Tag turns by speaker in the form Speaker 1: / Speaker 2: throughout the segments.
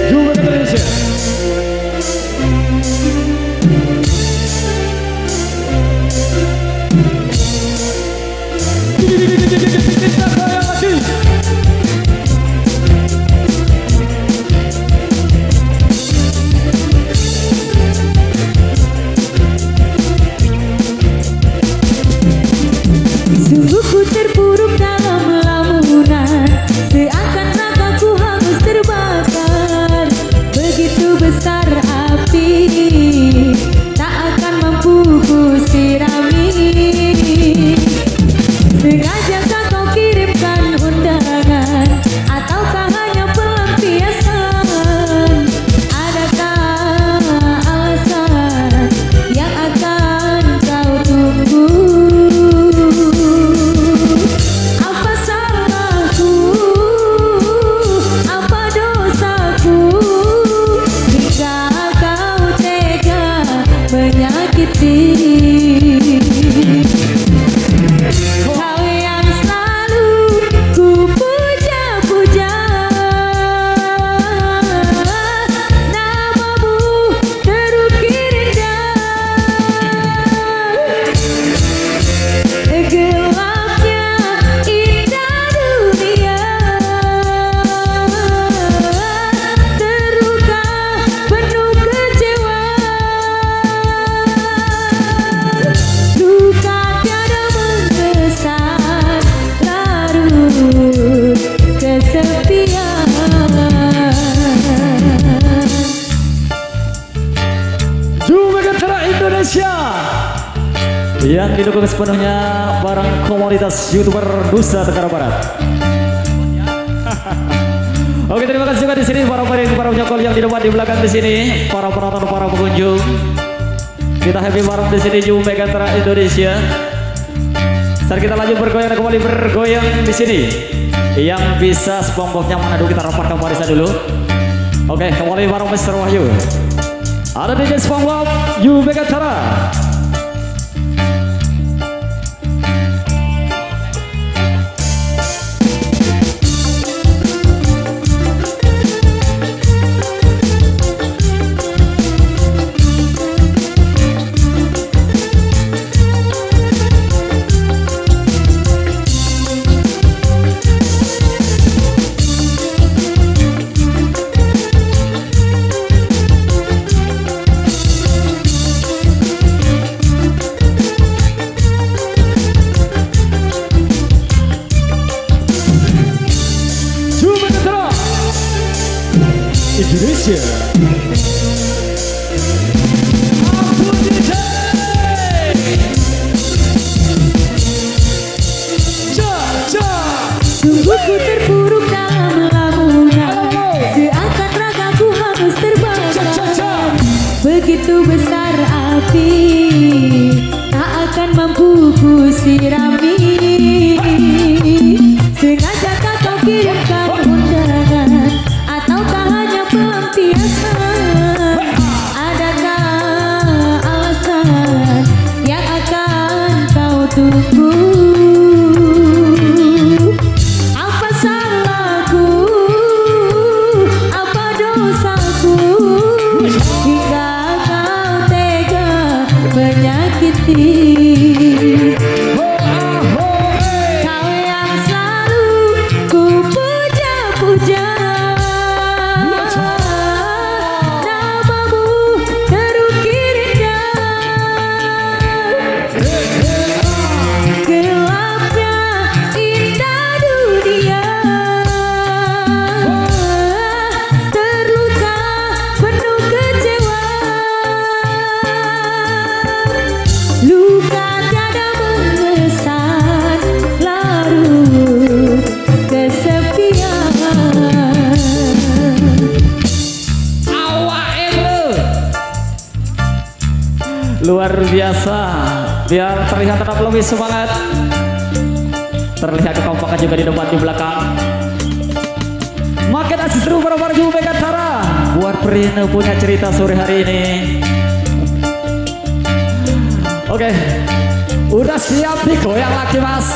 Speaker 1: Juga Indonesia. Kita goyang lagi.
Speaker 2: Sungguh terpuruk dalam lamunan, seakan ragaku hangus terbakar. Begitu besar api, tak akan mampu ku sirami. Sengajakah kau kirimkan undangan, ataukah hanya pelampiasan? Adakah alasan yang akan kau tunggu? Apa salahku? Apa dosaku? Hingga kau tega menyakiti. Kau yang selalu ku puja-puja, namamu terukir indah. Gelapnya indah dunia, terluka penuh kecewa. Luka tiada mengesan, larut kesepian.
Speaker 1: Juga Gantara Indonesia yang didukung sepenuhnya barang komunitas YouTuber Nusa Tenggara Barat. Oke, terima kasih juga di sini para penyokol yang di depan, di belakang di sini, para penonton, para pengunjung. Kita happy bareng di sini juga Gantara Indonesia. Saat kita lanjut bergoyang, kembali bergoyang di sini. Yang bisa SpongeBob-nya mana dulu, kita rapatkan barisan dulu. Oke, kembali bareng Mr. Wahyu. Ada DJ SpongeBob, Yume Gantara. Indonesia. Ampun DJ.
Speaker 2: Sungguh ku terpuruk dalam lamunan, seakan ragaku hangus terbakar. Begitu besar api, tak akan mampu ku sirami. Sengajakah kau kirimkan undangan, ataukah hanya pelampiasan? Adakah alasan yang akan kau tunggu? Apa salahku? Apa dosaku? Hingga kau tega menyakiti. Kau yang selalu ku puja-puja, namamu terukir indah. Gelapnya indah dunia, terluka penuh kecewa. Luka tiada mengesan, larut kesepian.
Speaker 1: Luar biasa, biar terlihat tetap lebih semangat. Terlihat kekompakan juga di depan, di belakang. Makin asik seru bareng-bareng Yume Gantara. Buat Prina punya cerita sore hari ini. Oke, udah siap digoyang lagi mas.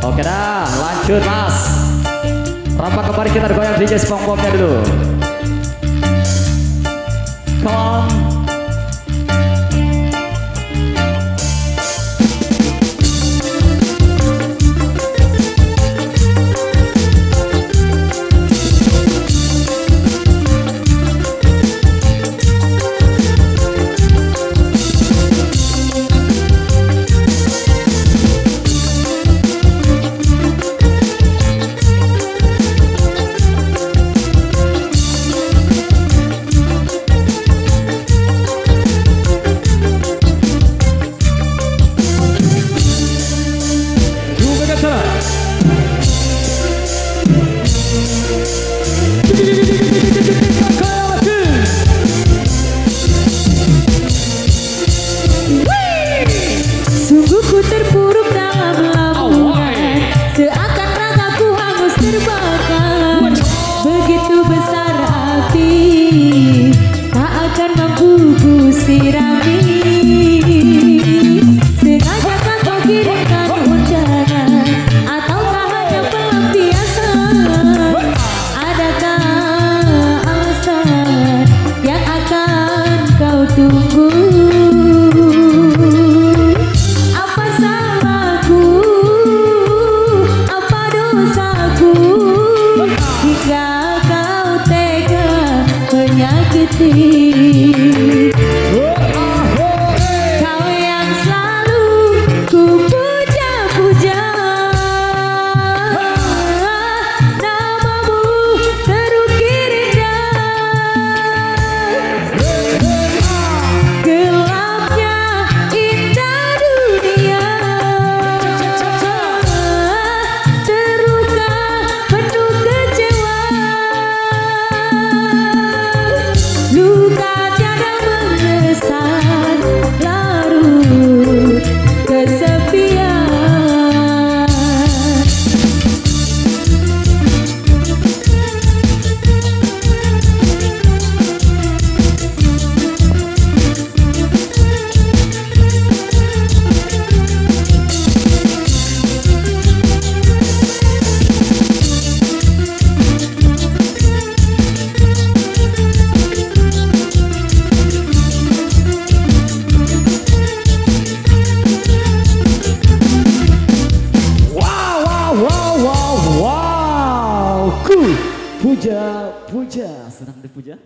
Speaker 1: Oke dah, lanjut mas. Rampak kembali kita goyang DJ SpongeBob-nya dulu. Come on.
Speaker 2: Sungguh ku terpuruk dalam lamungan, seakan ragaku hangus terbakar. Begitu besar api, tak akan mampu ku sirami. Sengajakah kau kirimkan undangan, ataukah hanya pelampiasan? Adakah alasan yang akan kau tunggu? Apa salahku, apa dosaku, hingga kau tega menyakiti? Kau yang selalu ku puja-puja, namamu terukir indah. Gelapnya indah dunia, terluka penuh kecewa. Luka tiada mengesan, larut kesepian.
Speaker 1: Wow, puja, senang dipuja.